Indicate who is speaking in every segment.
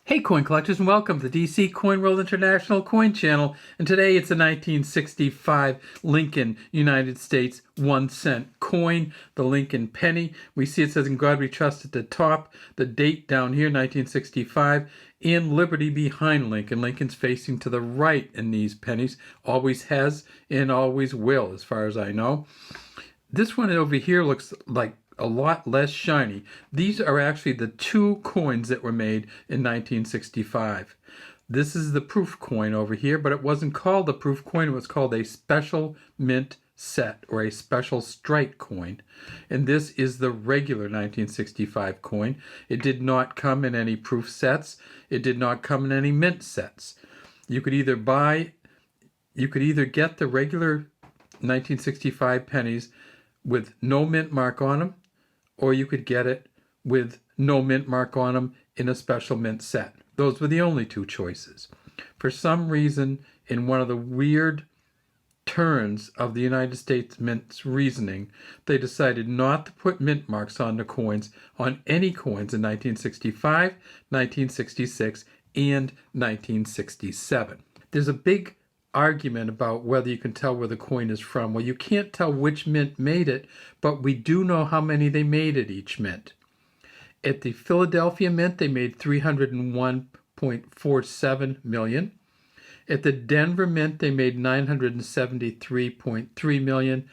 Speaker 1: Hey coin collectors, and welcome to the DC Coin World International Coin Channel. And today it's a 1965 Lincoln United States 1-cent coin, the Lincoln penny. We see it says "In God We Trust" at the top, the date down here 1965, and Liberty behind Lincoln. Lincoln's facing to the right in these pennies, always has and always will as far as I know. This one over here looks like a lot less shiny. These are actually the two coins that were made in 1965. This is the proof coin over here, but it wasn't called a proof coin. It was called a special mint set or a special strike coin. And this is the regular 1965 coin. It did not come in any proof sets. It did not come in any mint sets. You could either get the regular 1965 pennies with no mint mark on them, or you could get it with no mint mark on them in a special mint set. Those were the only two choices. For some reason, in one of the weird turns of the United States Mint's reasoning, they decided not to put mint marks on the coins, on any coins in 1965, 1966, and 1967. There's a big argument about whether you can tell where the coin is from. Well, you can't tell which mint made it, but we do know how many they made at each mint. At the Philadelphia Mint, they made 301.47 million. At the Denver Mint, they made 973.3 million.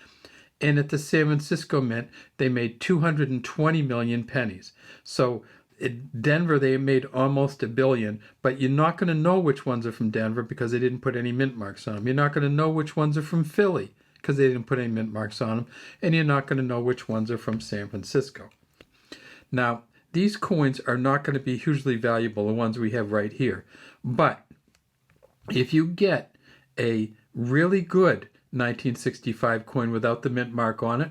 Speaker 1: And at the San Francisco Mint, they made 220 million pennies. So in Denver, they made almost $1 billion, but you're not going to know which ones are from Denver because they didn't put any mint marks on them. You're not going to know which ones are from Philly because they didn't put any mint marks on them. And you're not going to know which ones are from San Francisco. Now, these coins are not going to be hugely valuable, the ones we have right here. But if you get a really good 1965 coin without the mint mark on it,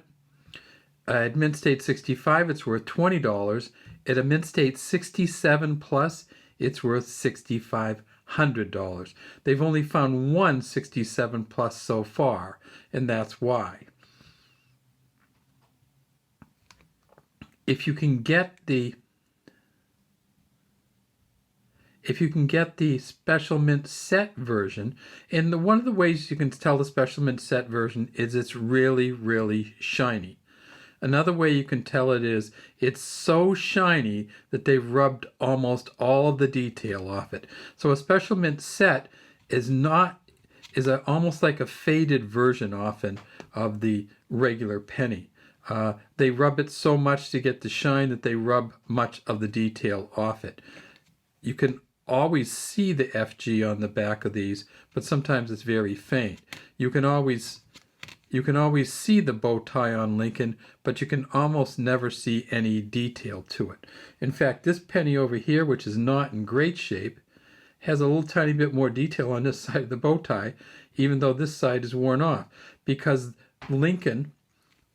Speaker 1: at Mint State 65, it's worth $20. At a Mint State 67 plus, it's worth $6,500. They've only found one 67 plus so far, and that's why. If you can get the special mint set version, and one of the ways you can tell the special mint set version is it's really, really shiny. Another way you can tell it is it's so shiny that they've rubbed almost all of the detail off it. So a special mint set is almost like a faded version often of the regular penny. They rub it so much to get the shine that they rub much of the detail off it. You can always see the FG on the back of these, but sometimes it's very faint. You can always see the bow tie on Lincoln, but you can almost never see any detail to it. In fact, this penny over here, which is not in great shape, has a little tiny bit more detail on this side of the bow tie, even though this side is worn off, because Lincoln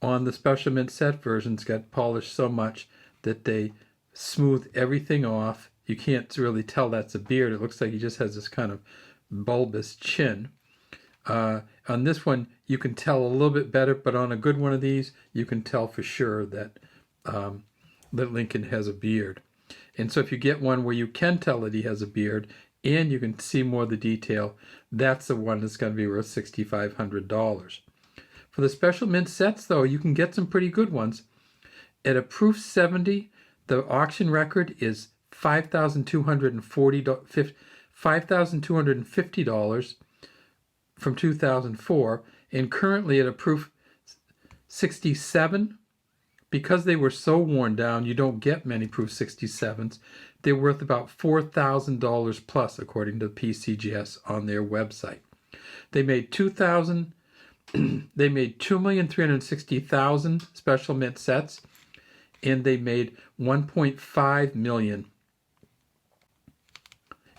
Speaker 1: on the special mint set versions got polished so much that they smooth everything off. You can't really tell that's a beard. It looks like he just has this kind of bulbous chin. On this one, you can tell a little bit better, but on a good one of these, you can tell for sure that Lincoln has a beard. And so if you get one where you can tell that he has a beard and you can see more of the detail, that's the one that's going to be worth $6,500. For the special mint sets, though, you can get some pretty good ones. At a proof 70, the auction record is $5,250 from 2004, and currently at a proof 67, because they were so worn down, you don't get many proof 67s. They're worth about $4,000 plus, according to PCGS on their website. They made 2,360,000 special mint sets, and they made 1.5 million.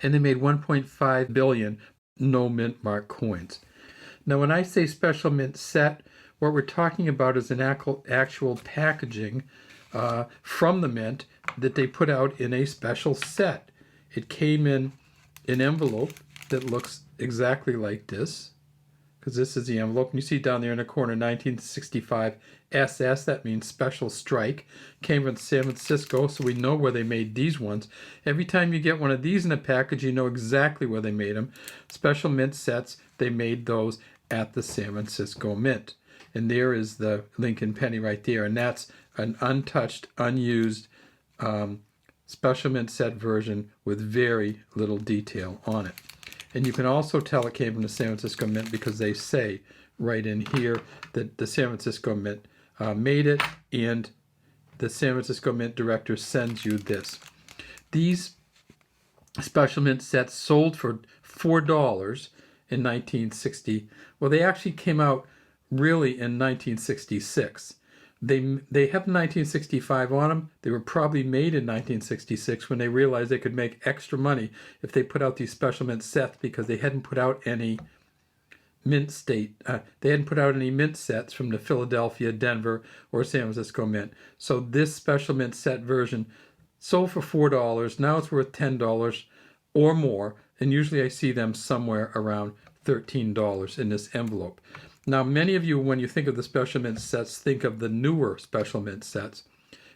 Speaker 1: And they made 1.5 billion no mint mark coins. Now, when I say special mint set, what we're talking about is an actual packaging from the mint that they put out in a special set. It came in an envelope that looks exactly like this, because this is the envelope. And you see down there in the corner, 1965 SS, that means Special Strike. Came from San Francisco, so we know where they made these ones. Every time you get one of these in a package, you know exactly where they made them. Special Mint sets, they made those at the San Francisco Mint. And there is the Lincoln penny right there, and that's an untouched, unused Special Mint set version with very little detail on it. And you can also tell it came from the San Francisco Mint because they say right in here that the San Francisco Mint made it, and the San Francisco Mint director sends you this. These Special Mint sets sold for $4 in 1960. Well, they actually came out really in 1966. They have 1965 on them. They were probably made in 1966 when they realized they could make extra money if they put out these Special Mint sets, because they hadn't put out any mint sets from the Philadelphia, Denver, or San Francisco Mint. So this Special Mint set version sold for $4. Now it's worth $10 or more, and usually I see them somewhere around $13 in this envelope. Now, many of you, when you think of the Special Mint sets, think of the newer Special Mint sets.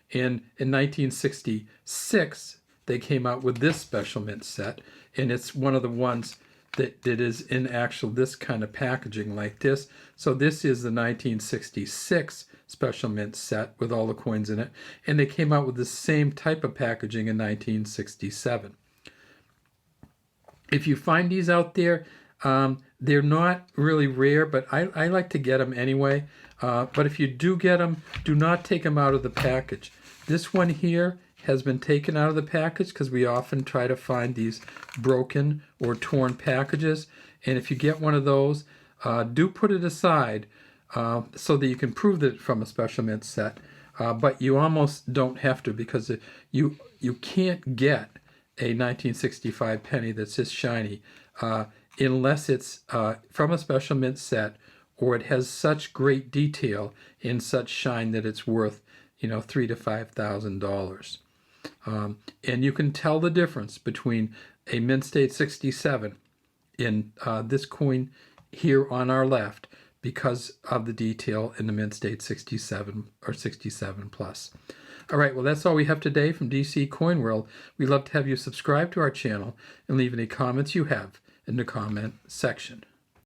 Speaker 1: In 1966, they came out with this Special Mint set, and it's one of the ones that is in this kind of packaging like this. So this is the 1966 Special Mint set with all the coins in it, and they came out with the same type of packaging in 1967. If you find these out there, they're not really rare, but I like to get them anyway. But if you do get them, do not take them out of the package. This one here has been taken out of the package because we often try to find these broken or torn packages. And if you get one of those, do put it aside so that you can prove that it's from a Special Mint set. But you almost don't have to, because you can't get a 1965 penny that's this shiny unless it's from a Special Mint set, or it has such great detail and such shine that it's worth, $3,000 to $5,000. And you can tell the difference between a Mint State 67 in this coin here on our left because of the detail in the Mint State 67 or 67 plus. All right, well, that's all we have today from DC Coin World. We'd love to have you subscribe to our channel and leave any comments you have in the comment section.